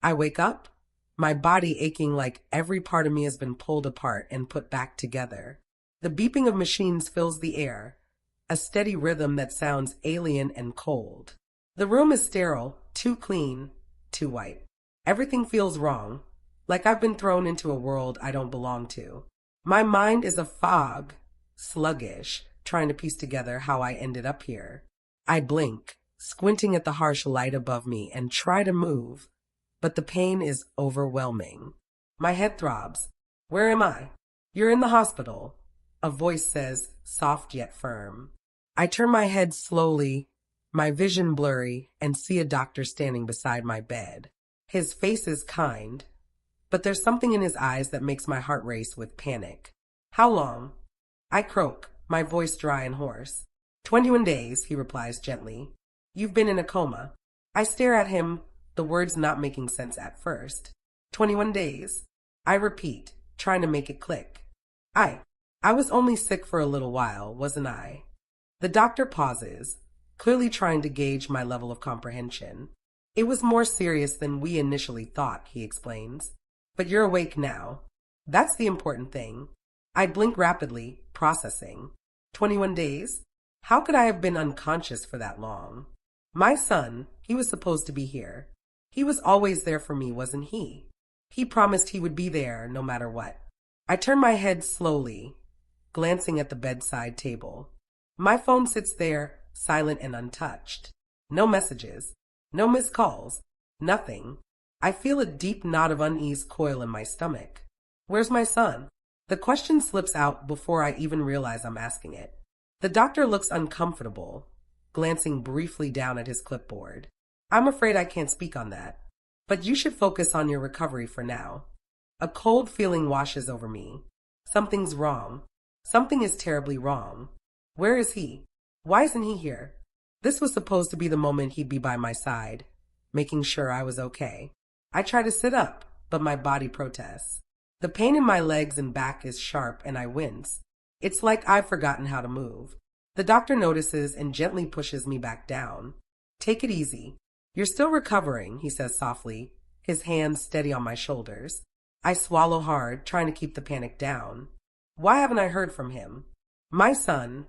I wake up, my body aching like every part of me has been pulled apart and put back together. The beeping of machines fills the air, a steady rhythm that sounds alien and cold. The room is sterile, too clean, too white. Everything feels wrong, like I've been thrown into a world I don't belong to. My mind is a fog, sluggish, trying to piece together how I ended up here. I blink, squinting at the harsh light above me, and try to move, but the pain is overwhelming. My head throbs. Where am I? You're in the hospital. A voice says, soft yet firm. I turn my head slowly, my vision blurry, and see a doctor standing beside my bed. His face is kind, but there's something in his eyes that makes my heart race with panic. How long? I croak, my voice dry and hoarse. 21 days, he replies gently. You've been in a coma. I stare at him, the words not making sense at first. 21 days. I repeat, trying to make it click. I was only sick for a little while, wasn't I? The doctor pauses, clearly trying to gauge my level of comprehension. It was more serious than we initially thought, he explains. But you're awake now. That's the important thing. I blink rapidly, processing. 21 days? How could I have been unconscious for that long? My son, he was supposed to be here. He was always there for me, wasn't he? He promised he would be there no matter what. I turn my head slowly, glancing at the bedside table. My phone sits there, silent and untouched. No messages, no missed calls, nothing. I feel a deep knot of unease coil in my stomach. Where's my son? The question slips out before I even realize I'm asking it. The doctor looks uncomfortable, glancing briefly down at his clipboard. I'm afraid I can't speak on that, but you should focus on your recovery for now. A cold feeling washes over me. Something's wrong. Something is terribly wrong. Where is he? Why isn't he here? This was supposed to be the moment he'd be by my side, making sure I was okay. I try to sit up, but my body protests. The pain in my legs and back is sharp and I wince. It's like I've forgotten how to move. The doctor notices and gently pushes me back down. Take it easy. You're still recovering, he says softly, his hands steady on my shoulders. I swallow hard, trying to keep the panic down. Why haven't I heard from him? My son,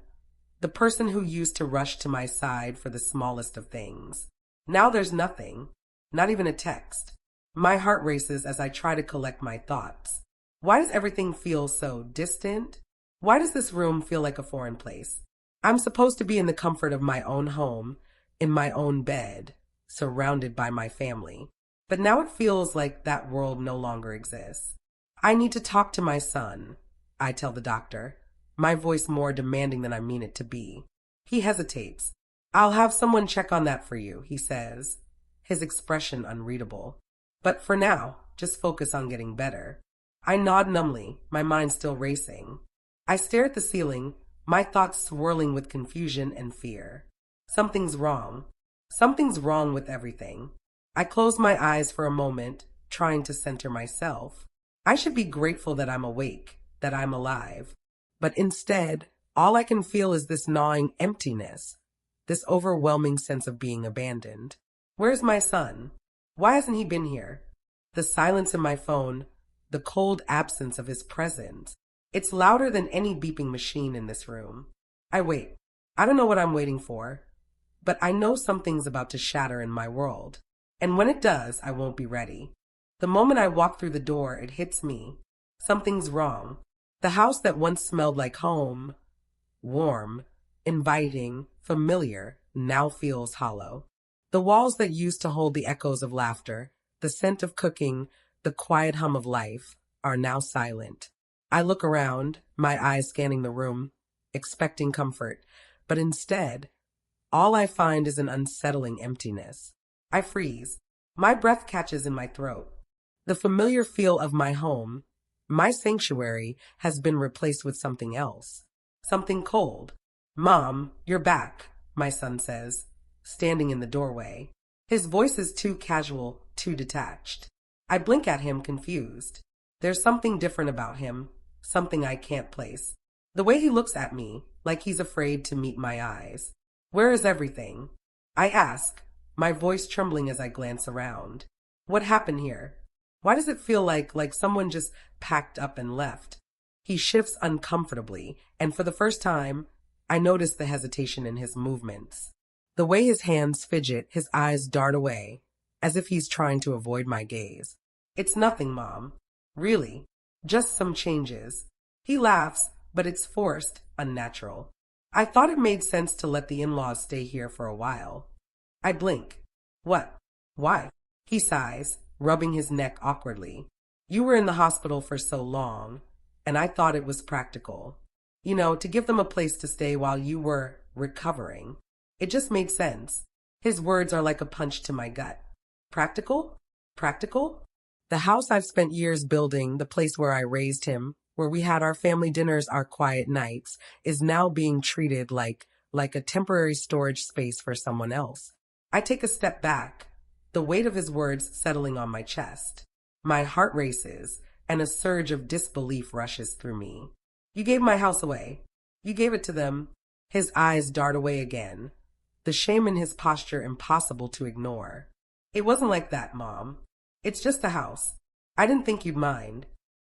the person who used to rush to my side for the smallest of things. Now there's nothing, not even a text. My heart races as I try to collect my thoughts. Why does everything feel so distant? Why does this room feel like a foreign place? I'm supposed to be in the comfort of my own home, in my own bed, surrounded by my family. But now it feels like that world no longer exists. I need to talk to my son, I tell the doctor, my voice more demanding than I mean it to be. He hesitates. I'll have someone check on that for you, he says, his expression unreadable. But for now, just focus on getting better. I nod numbly, my mind still racing. I stare at the ceiling, my thoughts swirling with confusion and fear. Something's wrong. Something's wrong with everything. I close my eyes for a moment, trying to center myself. I should be grateful that I'm awake, that I'm alive. But instead, all I can feel is this gnawing emptiness, this overwhelming sense of being abandoned. Where's my son? Why hasn't he been here? The silence in my phone, the cold absence of his presence. It's louder than any beeping machine in this room. I wait. I don't know what I'm waiting for, but I know something's about to shatter in my world. And when it does, I won't be ready. The moment I walk through the door, it hits me. Something's wrong. The house that once smelled like home, warm, inviting, familiar, now feels hollow. The walls that used to hold the echoes of laughter, the scent of cooking, the quiet hum of life, are now silent. I look around, my eyes scanning the room, expecting comfort, but instead, all I find is an unsettling emptiness. I freeze. My breath catches in my throat. The familiar feel of my home, my sanctuary, has been replaced with something else. Something cold. Mom, you're back, my son says, standing in the doorway. His voice is too casual, too detached. I blink at him, confused. There's something different about him, something I can't place. The way he looks at me, like he's afraid to meet my eyes. Where is everything? I ask, my voice trembling as I glance around. What happened here? Why does it feel like someone just packed up and left? He shifts uncomfortably, and for the first time, I notice the hesitation in his movements. The way his hands fidget, his eyes dart away, as if he's trying to avoid my gaze. It's nothing, Mom. Really. Just some changes. He laughs, but it's forced, unnatural. I thought it made sense to let the in-laws stay here for a while. I blink. What? Why? He sighs, rubbing his neck awkwardly. You were in the hospital for so long, and I thought it was practical. To give them a place to stay while you were recovering. It just made sense. His words are like a punch to my gut. Practical? Practical? The house I've spent years building, the place where I raised him, where we had our family dinners, our quiet nights, is now being treated like a temporary storage space for someone else. I take a step back, the weight of his words settling on my chest. My heart races, and a surge of disbelief rushes through me. You gave my house away. You gave it to them. His eyes dart away again, the shame in his posture impossible to ignore. It wasn't like that, Mom. It's just a house. I didn't think you'd mind.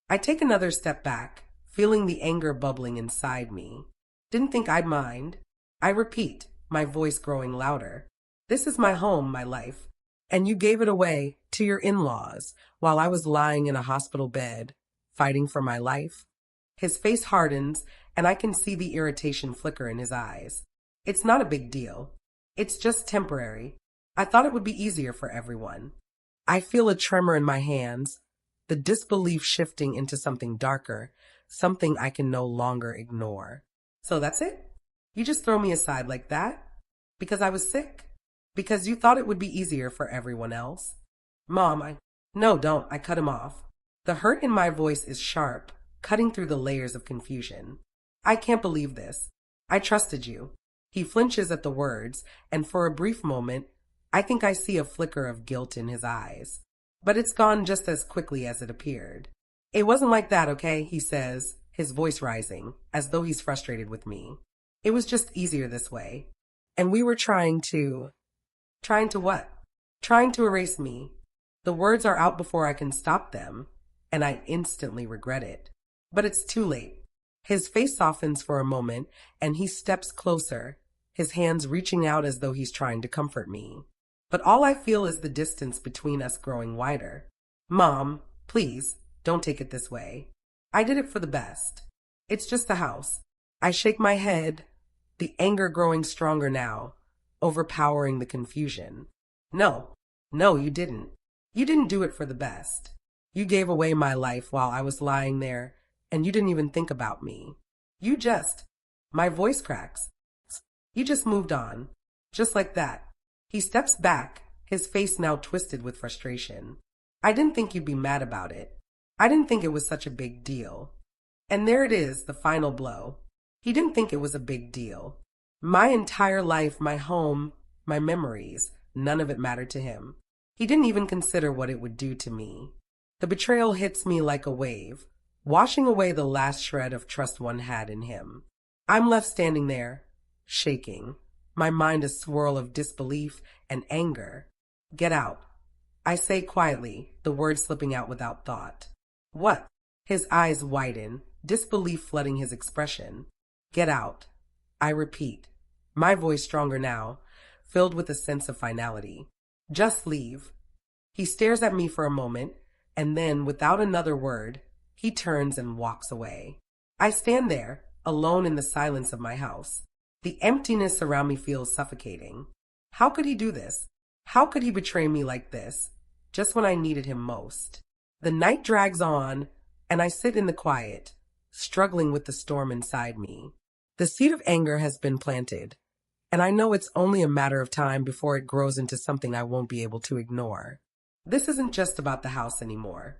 I take another step back, feeling the anger bubbling inside me. Didn't think I'd mind. I repeat, my voice growing louder. This is my home, my life. And you gave it away to your in-laws while I was lying in a hospital bed, fighting for my life. His face hardens, and I can see the irritation flicker in his eyes. It's not a big deal. It's just temporary. I thought it would be easier for everyone. I feel a tremor in my hands, the disbelief shifting into something darker, something I can no longer ignore. So that's it? You just throw me aside like that? Because I was sick? Because you thought it would be easier for everyone else? Mom, No, don't. I cut him off. The hurt in my voice is sharp, cutting through the layers of confusion. I can't believe this. I trusted you. He flinches at the words, and for a brief moment, I think I see a flicker of guilt in his eyes. But it's gone just as quickly as it appeared. It wasn't like that, okay, he says, his voice rising, as though he's frustrated with me. It was just easier this way. And we were trying to... Trying to what? Trying to erase me. The words are out before I can stop them, and I instantly regret it. But it's too late. His face softens for a moment, and he steps closer, his hands reaching out as though he's trying to comfort me. But all I feel is the distance between us growing wider. Mom, please, don't take it this way. I did it for the best. It's just a house. I shake my head, the anger growing stronger now, overpowering the confusion. No, you didn't. You didn't do it for the best. You gave away my life while I was lying there, and you didn't even think about me. My voice cracks. You just moved on. Just like that. He steps back, his face now twisted with frustration. I didn't think you'd be mad about it. I didn't think it was such a big deal. And there it is, the final blow. He didn't think it was a big deal. My entire life, my home, my memories, none of it mattered to him. He didn't even consider what it would do to me. The betrayal hits me like a wave, washing away the last shred of trust one had in him. I'm left standing there, shaking, my mind a swirl of disbelief and anger. Get out. I say quietly, the words slipping out without thought. What? His eyes widen, disbelief flooding his expression. Get out. I repeat, my voice stronger now, filled with a sense of finality. Just leave. He stares at me for a moment, and then, without another word, he turns and walks away. I stand there, alone in the silence of my house. The emptiness around me feels suffocating. How could he do this? How could he betray me like this, just when I needed him most? The night drags on, and I sit in the quiet, struggling with the storm inside me. The seed of anger has been planted, and I know it's only a matter of time before it grows into something I won't be able to ignore. This isn't just about the house anymore.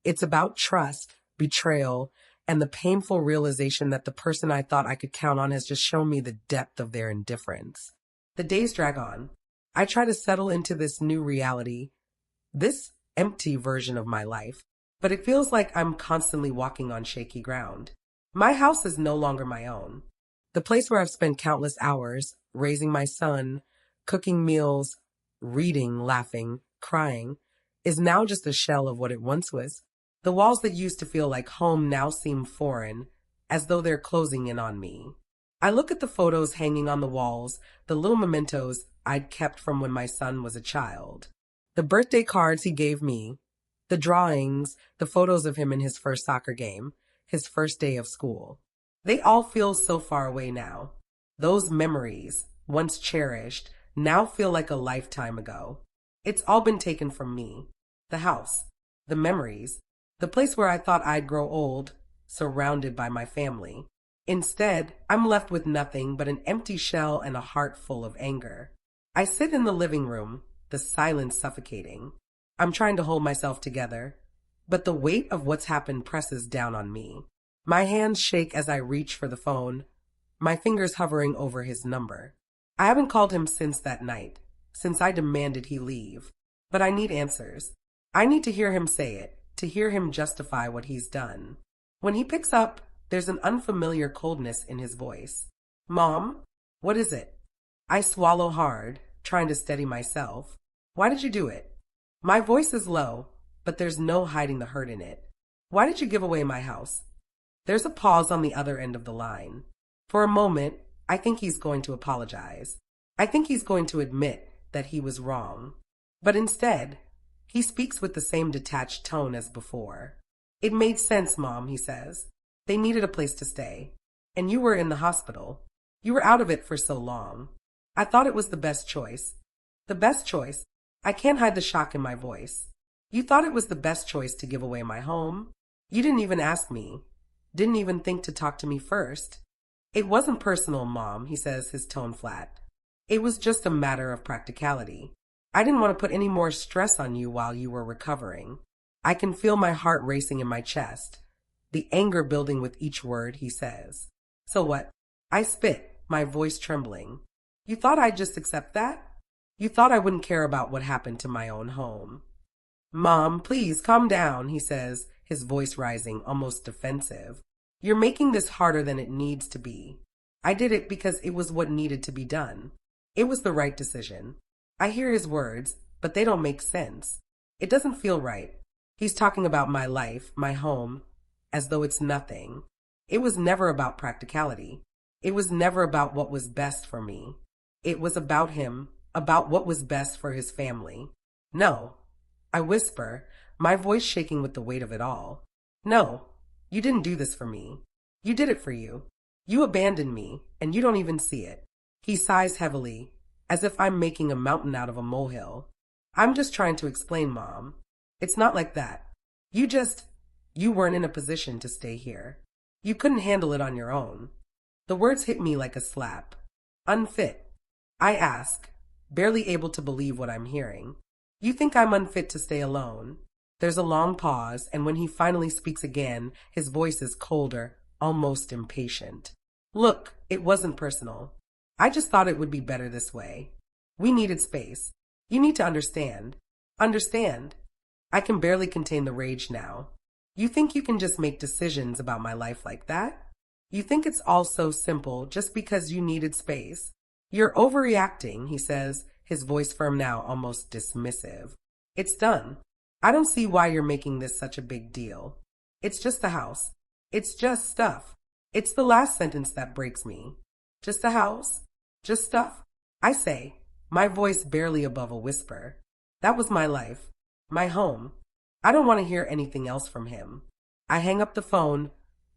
It's about trust, betrayal, and the painful realization that the person I thought I could count on has just shown me the depth of their indifference. The days drag on. I try to settle into this new reality, this empty version of my life, but it feels like I'm constantly walking on shaky ground. My house is no longer my own. The place where I've spent countless hours, raising my son, cooking meals, reading, laughing, crying, is now just a shell of what it once was. The walls that used to feel like home now seem foreign, as though they're closing in on me. I look at the photos hanging on the walls, the little mementos I'd kept from when my son was a child. The birthday cards he gave me, the drawings, the photos of him in his first soccer game, his first day of school. They all feel so far away now. Those memories, once cherished, now feel like a lifetime ago. It's all been taken from me. The house, the memories, the place where I thought I'd grow old, surrounded by my family. Instead, I'm left with nothing but an empty shell and a heart full of anger. I sit in the living room, the silence suffocating. I'm trying to hold myself together, but the weight of what's happened presses down on me. My hands shake as I reach for the phone, my fingers hovering over his number. I haven't called him since that night, since I demanded he leave. But I need answers. I need to hear him say it, to hear him justify what he's done. When he picks up, there's an unfamiliar coldness in his voice. Mom, what is it? I swallow hard, trying to steady myself. Why did you do it? My voice is low, but there's no hiding the hurt in it. Why did you give away my house? There's a pause on the other end of the line. For a moment, I think he's going to apologize. I think he's going to admit that he was wrong. But instead, he speaks with the same detached tone as before. It made sense, Mom, he says. They needed a place to stay. And you were in the hospital. You were out of it for so long. I thought it was the best choice. The best choice? I can't hide the shock in my voice. You thought it was the best choice to give away my home? You didn't even ask me. Didn't even think to talk to me first. It wasn't personal, Mom, he says, his tone flat. It was just a matter of practicality. I didn't want to put any more stress on you while you were recovering. I can feel my heart racing in my chest, the anger building with each word he says. So what? I spit, my voice trembling. You thought I'd just accept that? You thought I wouldn't care about what happened to my own home. Mom, please calm down, he says, his voice rising, almost defensive. You're making this harder than it needs to be. I did it because it was what needed to be done. It was the right decision. I hear his words, but they don't make sense. It doesn't feel right. He's talking about my life, my home, as though it's nothing. It was never about practicality. It was never about what was best for me. It was about him, about what was best for his family. No, I whisper, my voice shaking with the weight of it all. No, you didn't do this for me. You did it for you. You abandoned me, and you don't even see it. He sighs heavily, as if I'm making a mountain out of a molehill. I'm just trying to explain, Mom. It's not like that. You weren't in a position to stay here. You couldn't handle it on your own. The words hit me like a slap. Unfit. I ask, barely able to believe what I'm hearing. You think I'm unfit to stay alone? There's a long pause, and when he finally speaks again, his voice is colder, almost impatient. Look, it wasn't personal. I just thought it would be better this way. We needed space. You need to understand. Understand. I can barely contain the rage now. You think you can just make decisions about my life like that? You think it's all so simple just because you needed space? You're overreacting, he says, his voice firm now, almost dismissive. It's done. I don't see why you're making this such a big deal. It's just the house. It's just stuff. It's the last sentence that breaks me. Just a house? Just stuff? I say, my voice barely above a whisper. That was my life. My home. I don't want to hear anything else from him. I hang up the phone,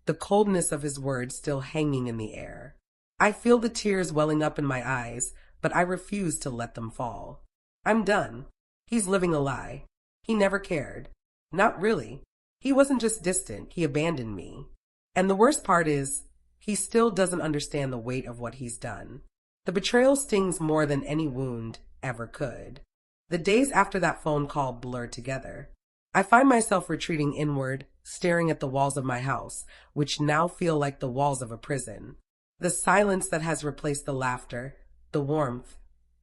the coldness of his words still hanging in the air. I feel the tears welling up in my eyes, but I refuse to let them fall. I'm done. He's living a lie. He never cared. Not really. He wasn't just distant, he abandoned me. And the worst part is, he still doesn't understand the weight of what he's done. The betrayal stings more than any wound ever could. The days after that phone call blur together. I find myself retreating inward, staring at the walls of my house, which now feel like the walls of a prison. The silence that has replaced the laughter, the warmth,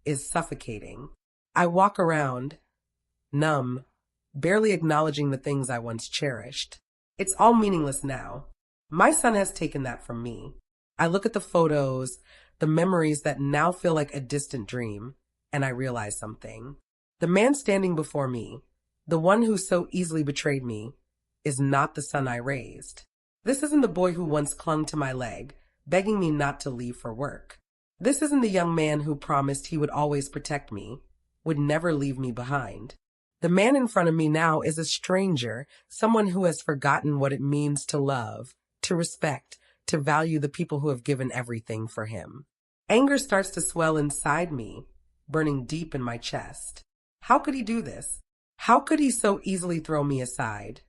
is suffocating. I walk around, numb, barely acknowledging the things I once cherished. It's all meaningless now. My son has taken that from me. I look at the photos, the memories that now feel like a distant dream, and I realize something. The man standing before me, The one who so easily betrayed me is not the son I raised. This isn't the boy who once clung to my leg, begging me not to leave for work. This isn't the young man who promised he would always protect me, would never leave me behind. The man in front of me now is a stranger, someone who has forgotten what it means to love, to respect, to value the people who have given everything for him. Anger starts to swell inside me, burning deep in my chest. How could he do this? How could he so easily throw me aside?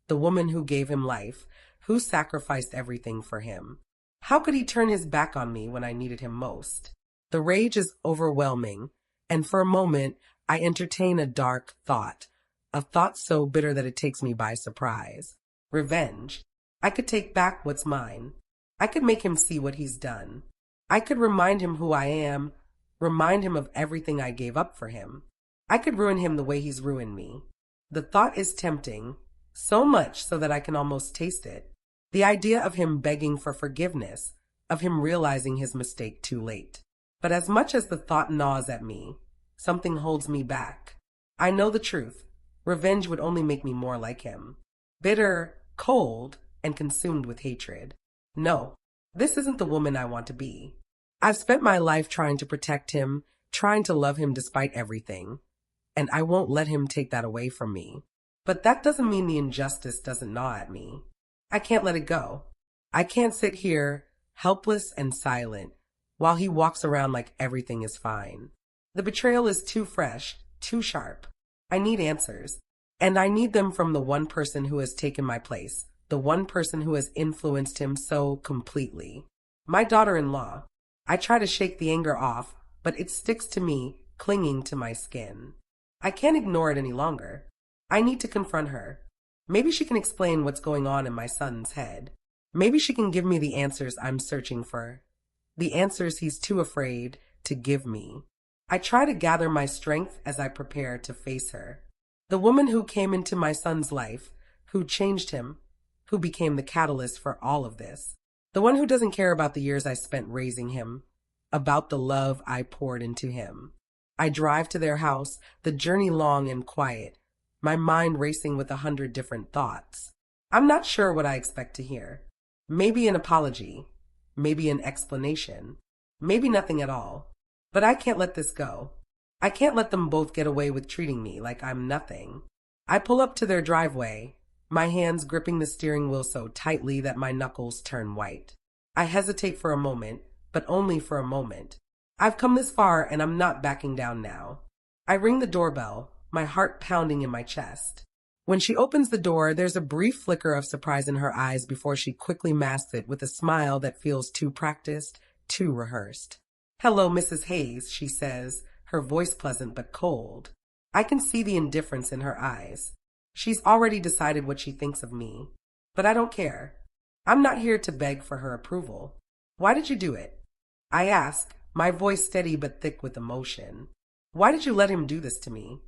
The woman who gave him life, who sacrificed everything for him. How could he turn his back on me when I needed him most? The rage is overwhelming, and for a moment, I entertain a dark thought, a thought so bitter that it takes me by surprise. Revenge. I could take back what's mine. I could make him see what he's done. I could remind him who I am, remind him of everything I gave up for him. I could ruin him the way he's ruined me. The thought is tempting, so much so that I can almost taste it. The idea of him begging for forgiveness, of him realizing his mistake too late. But as much as the thought gnaws at me, something holds me back. I know the truth. Revenge would only make me more like him. Bitter, cold, and consumed with hatred. No, this isn't the woman I want to be. I've spent my life trying to protect him, trying to love him despite everything, and I won't let him take that away from me. But that doesn't mean the injustice doesn't gnaw at me. I can't let it go. I can't sit here, helpless and silent, while he walks around like everything is fine. The betrayal is too fresh, too sharp. I need answers, and I need them from the one person who has taken my place, the one person who has influenced him so completely. My daughter-in-law. I try to shake the anger off, but it sticks to me, clinging to my skin. I can't ignore it any longer. I need to confront her. Maybe she can explain what's going on in my son's head. Maybe she can give me the answers I'm searching for. The answers he's too afraid to give me. I try to gather my strength as I prepare to face her. The woman who came into my son's life, who changed him, who became the catalyst for all of this. The one who doesn't care about the years I spent raising him, about the love I poured into him. I drive to their house, the journey long and quiet, my mind racing with 100 different thoughts. I'm not sure what I expect to hear. Maybe an apology, maybe an explanation, maybe nothing at all. But I can't let this go. I can't let them both get away with treating me like I'm nothing. I pull up to their driveway, my hands gripping the steering wheel so tightly that my knuckles turn white. I hesitate for a moment, but only for a moment. I've come this far and I'm not backing down now. I ring the doorbell, my heart pounding in my chest. When she opens the door, there's a brief flicker of surprise in her eyes before she quickly masks it with a smile that feels too practiced, too rehearsed. "Hello, Mrs. Hayes," she says, her voice pleasant but cold. I can see the indifference in her eyes. She's already decided what she thinks of me. But I don't care. I'm not here to beg for her approval. "Why did you do it?" I ask, my voice steady but thick with emotion. "Why did you let him do this to me?"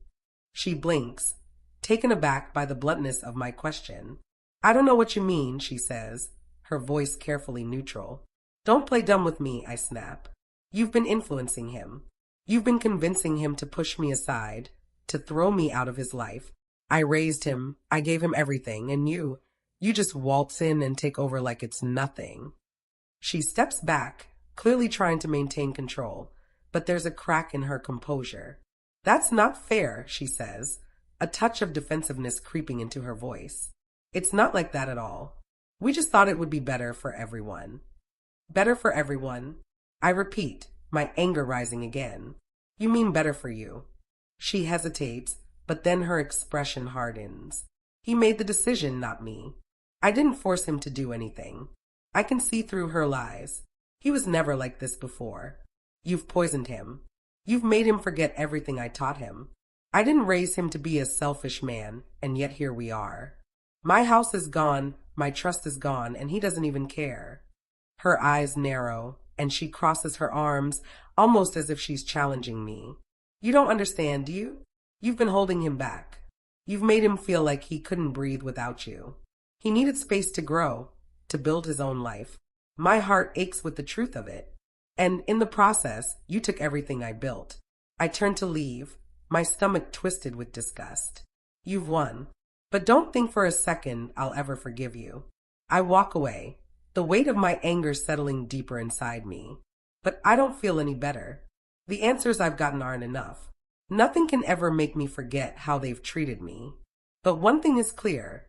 She blinks, taken aback by the bluntness of my question. "I don't know what you mean," she says, her voice carefully neutral. "Don't play dumb with me," I snap. "You've been influencing him. You've been convincing him to push me aside, to throw me out of his life. I raised him, I gave him everything, and you just waltz in and take over like it's nothing." She steps back, clearly trying to maintain control, but there's a crack in her composure. "That's not fair," she says, a touch of defensiveness creeping into her voice. "It's not like that at all. We just thought it would be better for everyone." "Better for everyone?" I repeat, my anger rising again. "You mean better for you?" She hesitates, but then her expression hardens. "He made the decision, not me. I didn't force him to do anything." I can see through her lies. "He was never like this before. You've poisoned him. You've made him forget everything I taught him. I didn't raise him to be a selfish man, and yet here we are. My house is gone, my trust is gone, and he doesn't even care." Her eyes narrow, and she crosses her arms, almost as if she's challenging me. "You don't understand, do you? You've been holding him back. You've made him feel like he couldn't breathe without you. He needed space to grow, to build his own life. My heart aches with the truth of it. And in the process, you took everything I built." I turned to leave, my stomach twisted with disgust. You've won. But don't think for a second I'll ever forgive you. I walk away, the weight of my anger settling deeper inside me. But I don't feel any better. The answers I've gotten aren't enough. Nothing can ever make me forget how they've treated me. But one thing is clear.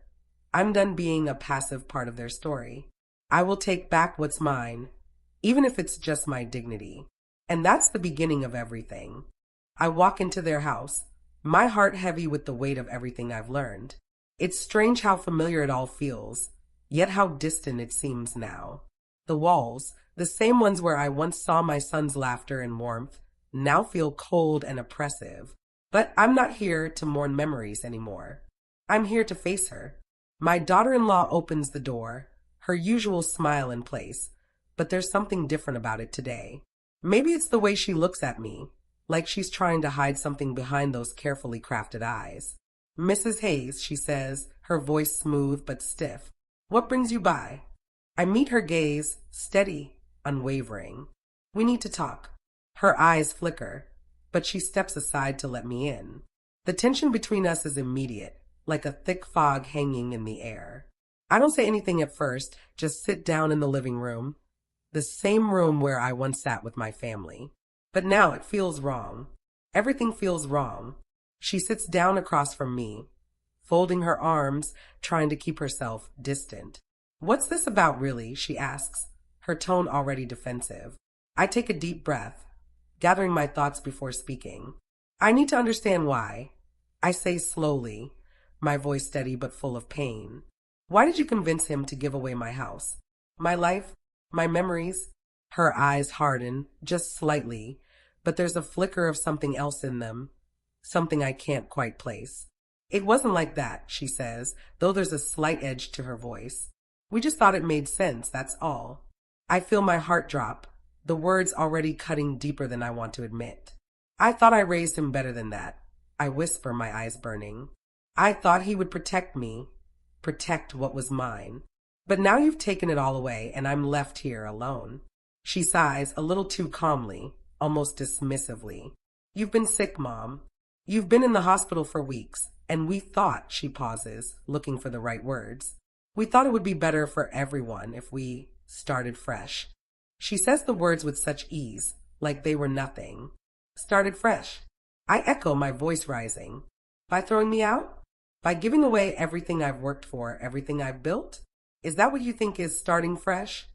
I'm done being a passive part of their story. I will take back what's mine, even if it's just my dignity. And that's the beginning of everything. I walk into their house, my heart heavy with the weight of everything I've learned. It's strange how familiar it all feels, yet how distant it seems now. The walls, the same ones where I once saw my son's laughter and warmth, now feel cold and oppressive. But I'm not here to mourn memories anymore. I'm here to face her. My daughter-in-law opens the door, her usual smile in place, but there's something different about it today. Maybe it's the way she looks at me, like she's trying to hide something behind those carefully crafted eyes. "Mrs. Hayes," she says, her voice smooth but stiff. "What brings you by?" I meet her gaze, steady, unwavering. "We need to talk." Her eyes flicker, but she steps aside to let me in. The tension between us is immediate, like a thick fog hanging in the air. I don't say anything at first, just sit down in the living room, the same room where I once sat with my family. But now it feels wrong. Everything feels wrong. She sits down across from me, folding her arms, trying to keep herself distant. "What's this about, really?" she asks, her tone already defensive. I take a deep breath, gathering my thoughts before speaking. "I need to understand why," I say slowly, my voice steady but full of pain. "Why did you convince him to give away my house? My life? My memories?" Her eyes harden, just slightly, but there's a flicker of something else in them, something I can't quite place. "It wasn't like that," she says, though there's a slight edge to her voice. "We just thought it made sense, that's all." I feel my heart drop, the words already cutting deeper than I want to admit. "I thought I raised him better than that," I whisper, my eyes burning. "I thought he would protect me, protect what was mine. But now you've taken it all away, and I'm left here alone." She sighs, a little too calmly, almost dismissively. "You've been sick, Mom. You've been in the hospital for weeks, and we thought," she pauses, looking for the right words, "we thought it would be better for everyone if we started fresh." She says the words with such ease, like they were nothing. "Started fresh." I echo, my voice rising. "By throwing me out? By giving away everything I've worked for, everything I've built? Is that what you think is starting fresh?"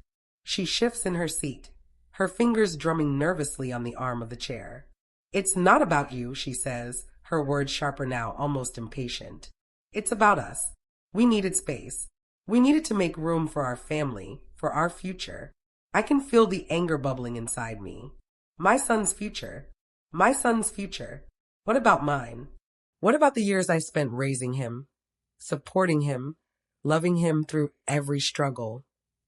She shifts in her seat, her fingers drumming nervously on the arm of the chair. "It's not about you," she says, her words sharper now, almost impatient. "It's about us. We needed space. We needed to make room for our family, for our future." I can feel the anger bubbling inside me. My son's future. My son's future. What about mine? What about the years I spent raising him, supporting him, loving him through every struggle,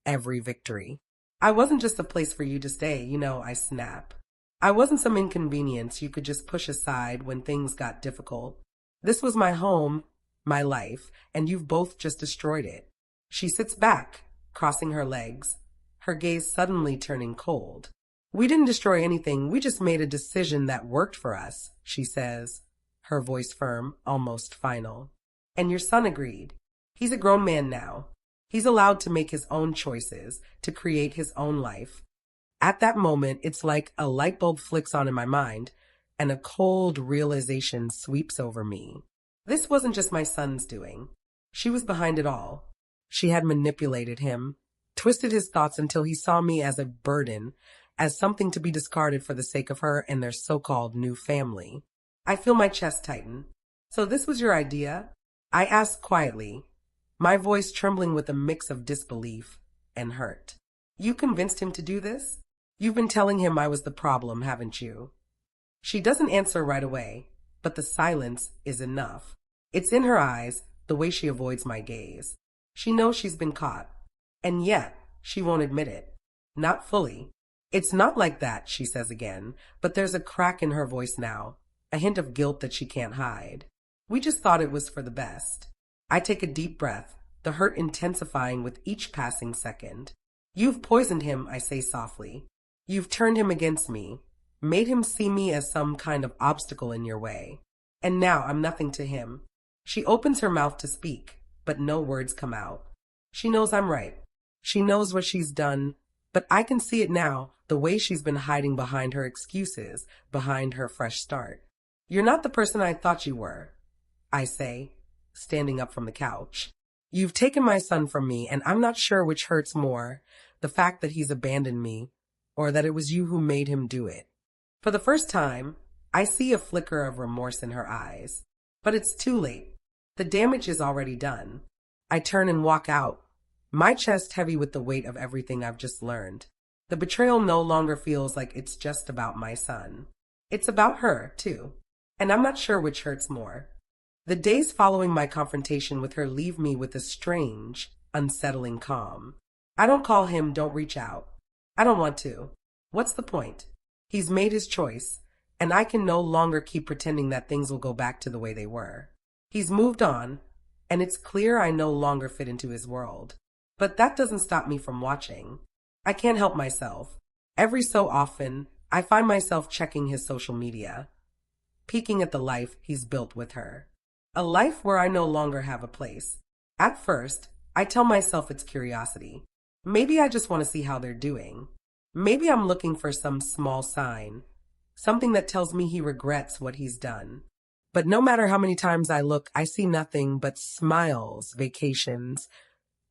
every victory? "I wasn't just a place for you to stay, I snap. I wasn't some inconvenience you could just push aside when things got difficult. This was my home, my life, and you've both just destroyed it." She sits back, crossing her legs, her gaze suddenly turning cold. "We didn't destroy anything, we just made a decision that worked for us," she says, her voice firm, almost final. "And your son agreed. He's a grown man now. He's allowed to make his own choices, to create his own life." At that moment, it's like a light bulb flicks on in my mind, and a cold realization sweeps over me. This wasn't just my son's doing. She was behind it all. She had manipulated him, twisted his thoughts until he saw me as a burden, as something to be discarded for the sake of her and their so-called new family. I feel my chest tighten. "So this was your idea?" I ask quietly, my voice trembling with a mix of disbelief and hurt. "You convinced him to do this? You've been telling him I was the problem, haven't you?" She doesn't answer right away, but the silence is enough. It's in her eyes, the way she avoids my gaze. She knows she's been caught, and yet she won't admit it. Not fully. "It's not like that," she says again, but there's a crack in her voice now, a hint of guilt that she can't hide. "We just thought it was for the best." I take a deep breath, the hurt intensifying with each passing second. "You've poisoned him," I say softly. "You've turned him against me, made him see me as some kind of obstacle in your way. And now I'm nothing to him." She opens her mouth to speak, but no words come out. She knows I'm right. She knows what she's done, but I can see it now, the way she's been hiding behind her excuses, behind her fresh start. You're not the person I thought you were, I say, standing up from the couch. You've taken my son from me, and I'm not sure which hurts more, the fact that he's abandoned me, or that it was you who made him do it. For the first time, I see a flicker of remorse in her eyes. But it's too late. The damage is already done. I turn and walk out, my chest heavy with the weight of everything I've just learned. The betrayal no longer feels like it's just about my son. It's about her, too. And I'm not sure which hurts more. The days following my confrontation with her leave me with a strange, unsettling calm. I don't call him, don't reach out. I don't want to. What's the point? He's made his choice, and I can no longer keep pretending that things will go back to the way they were. He's moved on, and it's clear I no longer fit into his world. But that doesn't stop me from watching. I can't help myself. Every so often, I find myself checking his social media, peeking at the life he's built with her. A life where I no longer have a place. At first, I tell myself it's curiosity. Maybe I just want to see how they're doing. Maybe I'm looking for some small sign, something that tells me he regrets what he's done. But no matter how many times I look, I see nothing but smiles, vacations,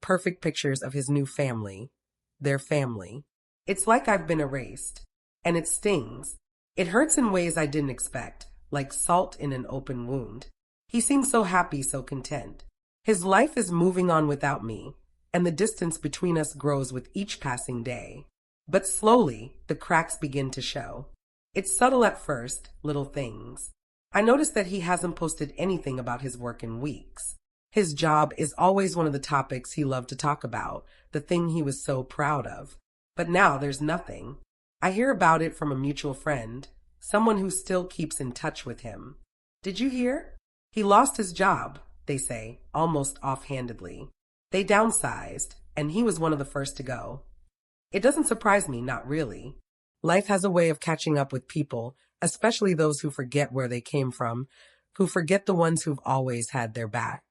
perfect pictures of his new family, their family. It's like I've been erased, and it stings. It hurts in ways I didn't expect, like salt in an open wound. He seems so happy, so content. His life is moving on without me, and the distance between us grows with each passing day. But slowly, the cracks begin to show. It's subtle at first, little things. I notice that he hasn't posted anything about his work in weeks. His job is always one of the topics he loved to talk about, the thing he was so proud of. But now there's nothing. I hear about it from a mutual friend, someone who still keeps in touch with him. Did you hear? He lost his job, they say, almost offhandedly. They downsized, and he was one of the first to go. It doesn't surprise me, not really. Life has a way of catching up with people, especially those who forget where they came from, who forget the ones who've always had their back.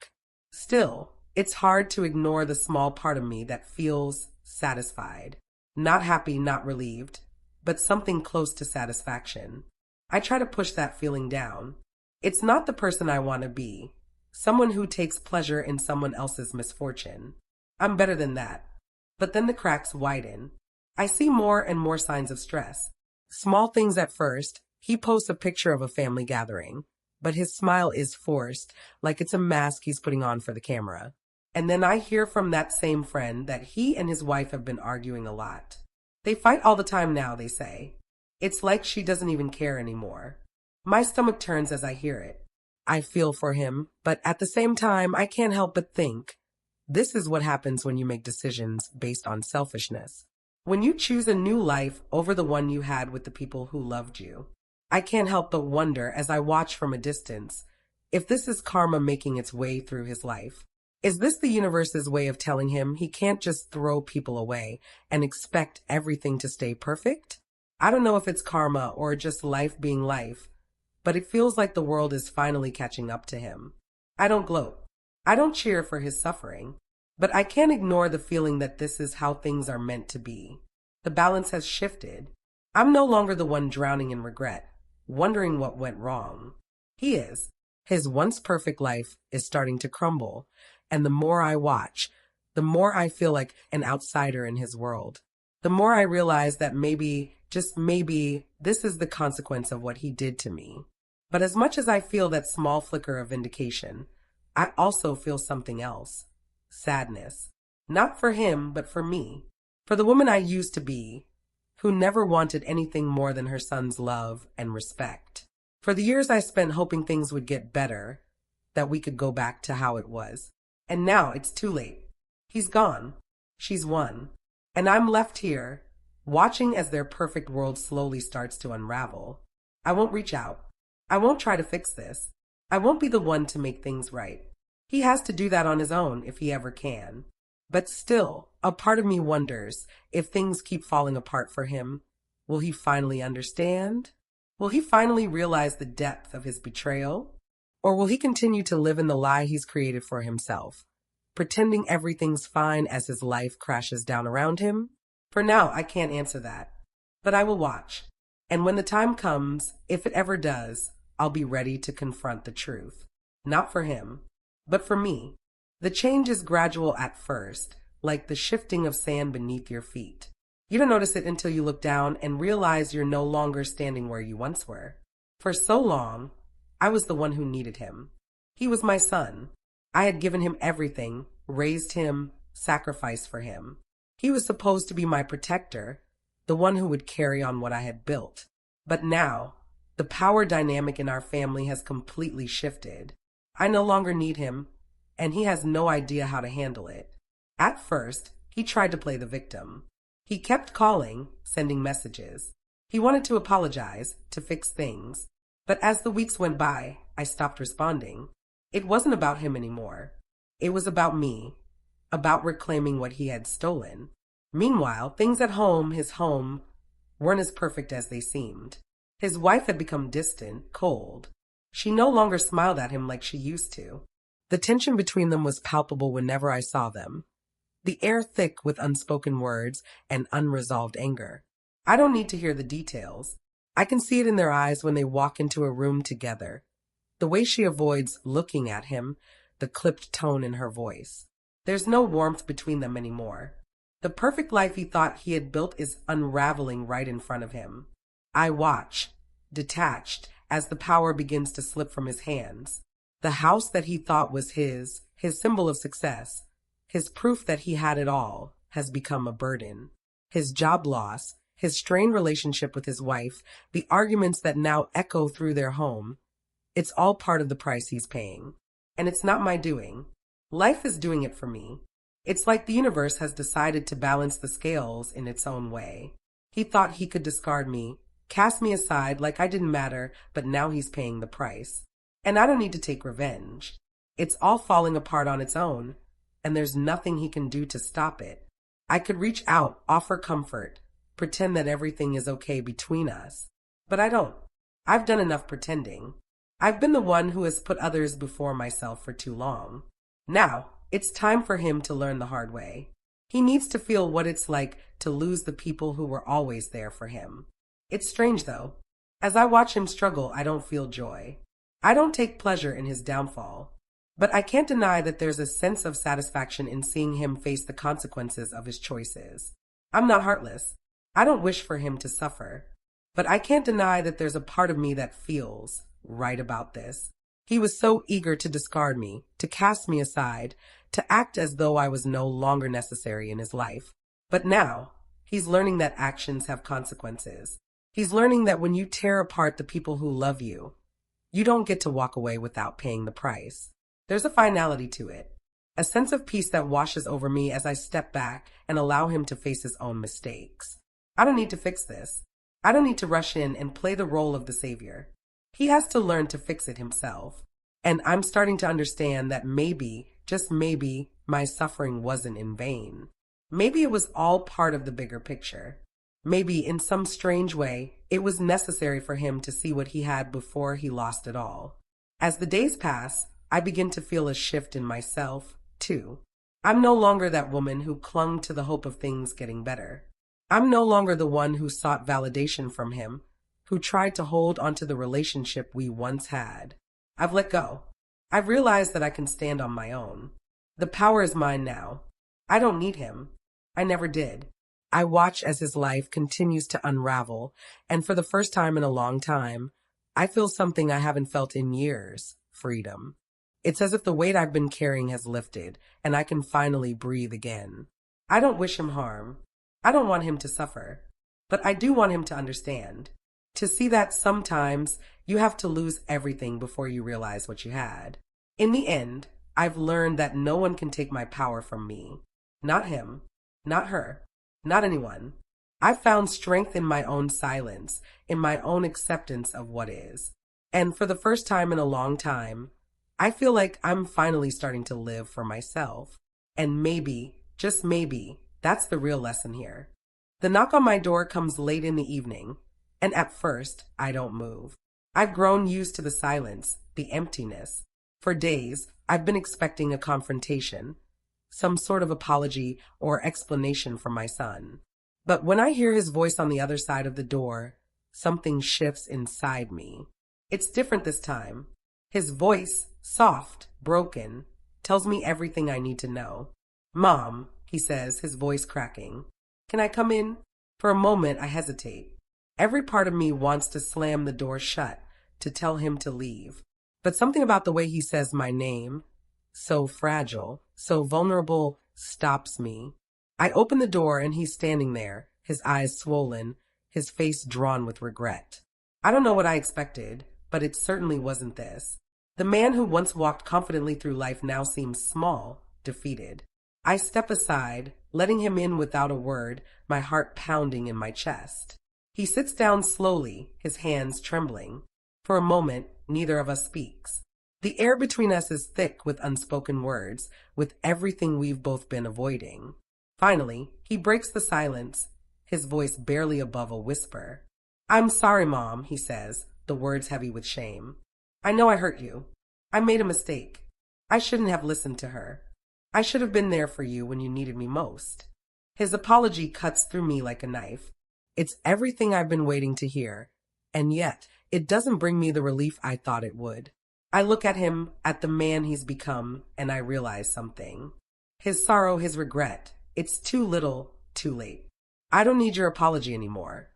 Still, it's hard to ignore the small part of me that feels satisfied. Not happy, not relieved, but something close to satisfaction. I try to push that feeling down. It's not the person I want to be, someone who takes pleasure in someone else's misfortune. I'm better than that. But then the cracks widen. I see more and more signs of stress. Small things at first. He posts a picture of a family gathering, but his smile is forced, like it's a mask he's putting on for the camera. And then I hear from that same friend that he and his wife have been arguing a lot. They fight all the time now, they say. It's like she doesn't even care anymore. My stomach turns as I hear it. I feel for him, but at the same time, I can't help but think, this is what happens when you make decisions based on selfishness. When you choose a new life over the one you had with the people who loved you. I can't help but wonder as I watch from a distance, if this is karma making its way through his life. Is this the universe's way of telling him he can't just throw people away and expect everything to stay perfect? I don't know if it's karma or just life being life, but it feels like the world is finally catching up to him. I don't gloat. I don't cheer for his suffering, but I can't ignore the feeling that this is how things are meant to be. The balance has shifted. I'm no longer the one drowning in regret, wondering what went wrong. He is. His once perfect life is starting to crumble, and the more I watch, the more I feel like an outsider in his world. The more I realize that maybe, just maybe, this is the consequence of what he did to me. But as much as I feel that small flicker of vindication, I also feel something else. Sadness. Not for him, but for me. For the woman I used to be, who never wanted anything more than her son's love and respect. For the years I spent hoping things would get better, that we could go back to how it was. And now it's too late. He's gone. She's won. And I'm left here, watching as their perfect world slowly starts to unravel. I won't reach out. I won't try to fix this. I won't be the one to make things right. He has to do that on his own if he ever can. But still, a part of me wonders, if things keep falling apart for him, will he finally understand? Will he finally realize the depth of his betrayal? Or will he continue to live in the lie he's created for himself, pretending everything's fine as his life crashes down around him? For now, I can't answer that. But I will watch. And when the time comes, if it ever does, I'll be ready to confront the truth. Not for him, but for me. The change is gradual at first, like the shifting of sand beneath your feet. You don't notice it until you look down and realize you're no longer standing where you once were. For so long, I was the one who needed him. He was my son. I had given him everything, raised him, sacrificed for him. He was supposed to be my protector, the one who would carry on what I had built. But now, the power dynamic in our family has completely shifted. I no longer need him, and he has no idea how to handle it. At first, he tried to play the victim. He kept calling, sending messages. He wanted to apologize, to fix things. But as the weeks went by, I stopped responding. It wasn't about him anymore. It was about me, about reclaiming what he had stolen. Meanwhile, things at home, his home, weren't as perfect as they seemed. His wife had become distant, cold. She no longer smiled at him like she used to. The tension between them was palpable whenever I saw them. The air thick with unspoken words and unresolved anger. I don't need to hear the details. I can see it in their eyes when they walk into a room together. The way she avoids looking at him, the clipped tone in her voice. There's no warmth between them anymore. The perfect life he thought he had built is unraveling right in front of him. I watch, detached, as the power begins to slip from his hands. The house that he thought was his symbol of success, his proof that he had it all, has become a burden. His job loss, his strained relationship with his wife, the arguments that now echo through their home, it's all part of the price he's paying. And it's not my doing. Life is doing it for me. It's like the universe has decided to balance the scales in its own way. He thought he could discard me, cast me aside like I didn't matter, but now he's paying the price. And I don't need to take revenge. It's all falling apart on its own, and there's nothing he can do to stop it. I could reach out, offer comfort, pretend that everything is okay between us. But I don't. I've done enough pretending. I've been the one who has put others before myself for too long. Now, it's time for him to learn the hard way. He needs to feel what it's like to lose the people who were always there for him. It's strange, though. As I watch him struggle, I don't feel joy. I don't take pleasure in his downfall. But I can't deny that there's a sense of satisfaction in seeing him face the consequences of his choices. I'm not heartless. I don't wish for him to suffer. But I can't deny that there's a part of me that feels right about this. He was so eager to discard me, to cast me aside, to act as though I was no longer necessary in his life. But now, he's learning that actions have consequences. He's learning that when you tear apart the people who love you, you don't get to walk away without paying the price. There's a finality to it, a sense of peace that washes over me as I step back and allow him to face his own mistakes. I don't need to fix this. I don't need to rush in and play the role of the savior. He has to learn to fix it himself. And I'm starting to understand that maybe, just maybe, my suffering wasn't in vain. Maybe it was all part of the bigger picture. Maybe, in some strange way, it was necessary for him to see what he had before he lost it all. As the days pass, I begin to feel a shift in myself, too. I'm no longer that woman who clung to the hope of things getting better. I'm no longer the one who sought validation from him, who tried to hold onto the relationship we once had. I've let go. I've realized that I can stand on my own. The power is mine now. I don't need him. I never did. I watch as his life continues to unravel, and for the first time in a long time, I feel something I haven't felt in years: freedom. It's as if the weight I've been carrying has lifted, and I can finally breathe again. I don't wish him harm. I don't want him to suffer. But I do want him to understand. To see that sometimes you have to lose everything before you realize what you had. In the end, I've learned that no one can take my power from me. Not him. Not her. Not anyone. I've found strength in my own silence, in my own acceptance of what is. And for the first time in a long time, I feel like I'm finally starting to live for myself. And maybe, just maybe, that's the real lesson here. The knock on my door comes late in the evening, and at first, I don't move. I've grown used to the silence, the emptiness. For days, I've been expecting a confrontation, some sort of apology or explanation from my son. But when I hear his voice on the other side of the door, something shifts inside me. It's different this time. His voice, soft, broken, tells me everything I need to know. "Mom," he says, his voice cracking. "Can I come in?" For a moment, I hesitate. Every part of me wants to slam the door shut, to tell him to leave. But something about the way he says my name, so fragile, so vulnerable, stops me. I open the door and he's standing there, his eyes swollen, his face drawn with regret. I don't know what I expected, but it certainly wasn't this. The man who once walked confidently through life now seems small, defeated. I step aside, letting him in without a word, my heart pounding in my chest. He sits down slowly, his hands trembling. For a moment, neither of us speaks. The air between us is thick with unspoken words, with everything we've both been avoiding. Finally, he breaks the silence, his voice barely above a whisper. "I'm sorry, Mom," he says, the words heavy with shame. "I know I hurt you. I made a mistake. I shouldn't have listened to her. I should have been there for you when you needed me most." His apology cuts through me like a knife. It's everything I've been waiting to hear, and yet it doesn't bring me the relief I thought it would. I look at him, at the man he's become, and I realize something. His sorrow, his regret. It's too little, too late. "I don't need your apology anymore,"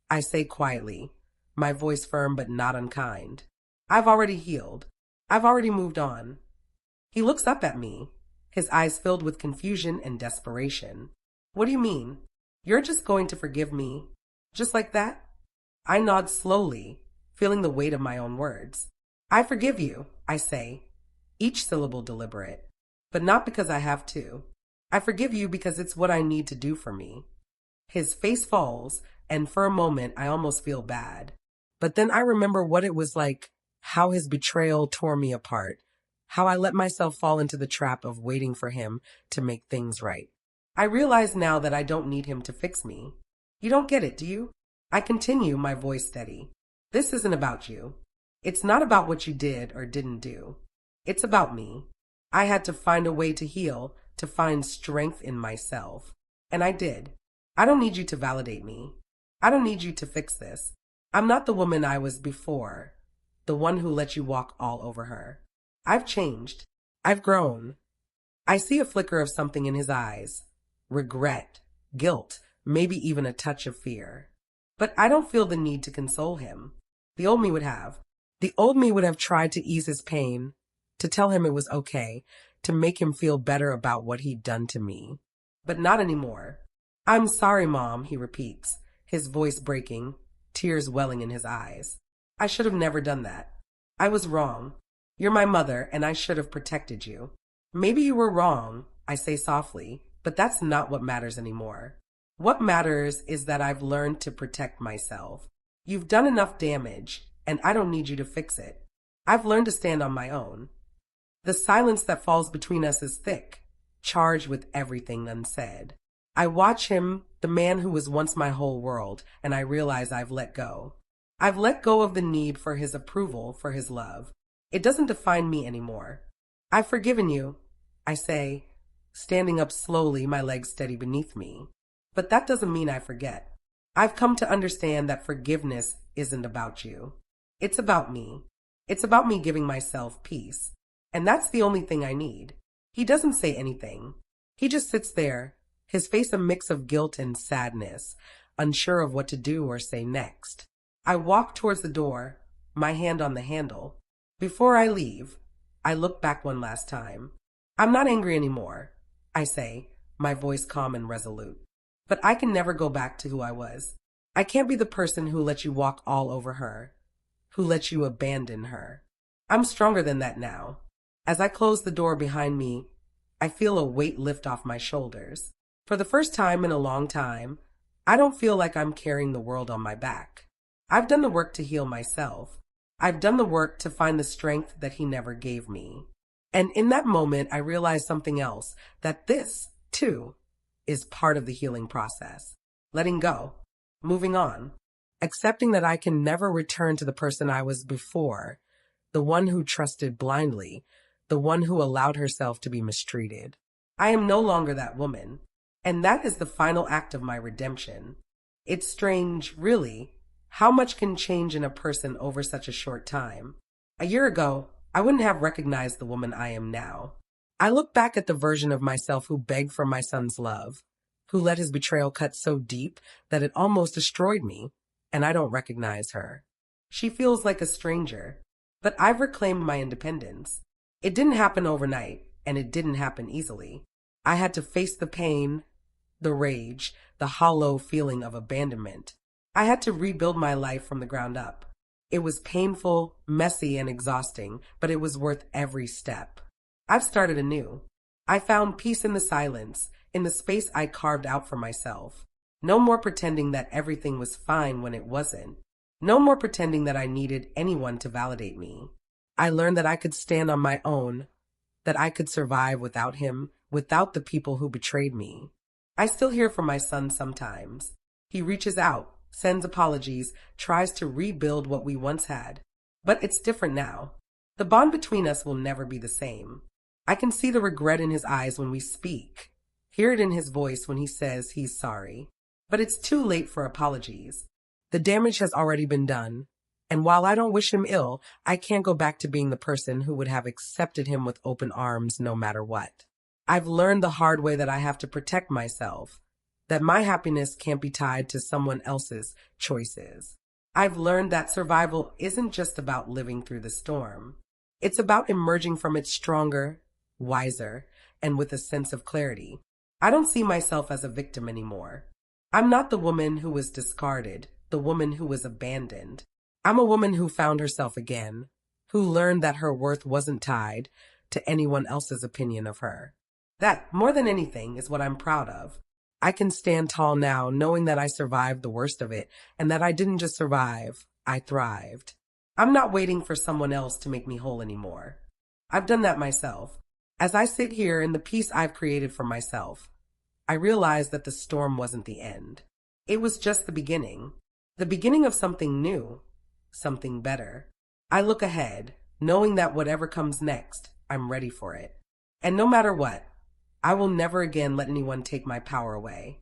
I say quietly, my voice firm but not unkind. "I've already healed. I've already moved on." He looks up at me, his eyes filled with confusion and desperation. "What do you mean? You're just going to forgive me? Just like that?" I nod slowly, feeling the weight of my own words. "I forgive you," I say, each syllable deliberate. "But not because I have to. I forgive you because it's what I need to do for me." His face falls, and for a moment I almost feel bad. But then I remember what it was like, how his betrayal tore me apart, how I let myself fall into the trap of waiting for him to make things right. I realize now that I don't need him to fix me. "You don't get it, do you?" I continue, my voice steady. "This isn't about you. It's not about what you did or didn't do. It's about me. I had to find a way to heal, to find strength in myself. And I did. I don't need you to validate me. I don't need you to fix this. I'm not the woman I was before, the one who let you walk all over her. I've changed. I've grown." I see a flicker of something in his eyes. Regret, guilt, maybe even a touch of fear. But I don't feel the need to console him. The old me would have. The old me would have tried to ease his pain, to tell him it was okay, to make him feel better about what he'd done to me. But not anymore. "I'm sorry, Mom," he repeats, his voice breaking, tears welling in his eyes. "I should have never done that. I was wrong. You're my mother, and I should have protected you." "Maybe you were wrong," I say softly, "but that's not what matters anymore. What matters is that I've learned to protect myself. You've done enough damage, and I don't need you to fix it. I've learned to stand on my own." The silence that falls between us is thick, charged with everything unsaid. I watch him, the man who was once my whole world, and I realize I've let go. I've let go of the need for his approval, for his love. It doesn't define me anymore. "I've forgiven you," I say, standing up slowly, my legs steady beneath me. But that doesn't mean I forget. I've come to understand that forgiveness isn't about you. It's about me. It's about me giving myself peace. And that's the only thing I need. He doesn't say anything. He just sits there, his face a mix of guilt and sadness, unsure of what to do or say next. I walk towards the door, my hand on the handle. Before I leave, I look back one last time. "I'm not angry anymore," I say, my voice calm and resolute. "But I can never go back to who I was. I can't be the person who let you walk all over her, who let you abandon her. I'm stronger than that now." As I close the door behind me, I feel a weight lift off my shoulders. For the first time in a long time, I don't feel like I'm carrying the world on my back. I've done the work to heal myself. I've done the work to find the strength that he never gave me. And in that moment, I realized something else, that this, too, is part of the healing process. Letting go, moving on, accepting that I can never return to the person I was before, the one who trusted blindly, the one who allowed herself to be mistreated. I am no longer that woman, and that is the final act of my redemption. It's strange, really, how much can change in a person over such a short time. A year ago, I wouldn't have recognized the woman I am now. I look back at the version of myself who begged for my son's love, who let his betrayal cut so deep that it almost destroyed me, and I don't recognize her. She feels like a stranger, but I've reclaimed my independence. It didn't happen overnight, and it didn't happen easily. I had to face the pain, the rage, the hollow feeling of abandonment. I had to rebuild my life from the ground up. It was painful, messy, and exhausting, but it was worth every step. I've started anew. I found peace in the silence, in the space I carved out for myself. No more pretending that everything was fine when it wasn't. No more pretending that I needed anyone to validate me. I learned that I could stand on my own, that I could survive without him, without the people who betrayed me. I still hear from my son sometimes. He reaches out, sends apologies, tries to rebuild what we once had. But it's different now. The bond between us will never be the same. I can see the regret in his eyes when we speak, hear it in his voice when he says he's sorry. But it's too late for apologies. The damage has already been done. And while I don't wish him ill, I can't go back to being the person who would have accepted him with open arms no matter what. I've learned the hard way that I have to protect myself, that my happiness can't be tied to someone else's choices. I've learned that survival isn't just about living through the storm. It's about emerging from it stronger, wiser, and with a sense of clarity. I don't see myself as a victim anymore. I'm not the woman who was discarded, the woman who was abandoned. I'm a woman who found herself again, who learned that her worth wasn't tied to anyone else's opinion of her. That, more than anything, is what I'm proud of. I can stand tall now knowing that I survived the worst of it and that I didn't just survive, I thrived. I'm not waiting for someone else to make me whole anymore. I've done that myself. As I sit here in the peace I've created for myself, I realize that the storm wasn't the end. It was just the beginning of something new, something better. I look ahead, knowing that whatever comes next, I'm ready for it. And no matter what, I will never again let anyone take my power away.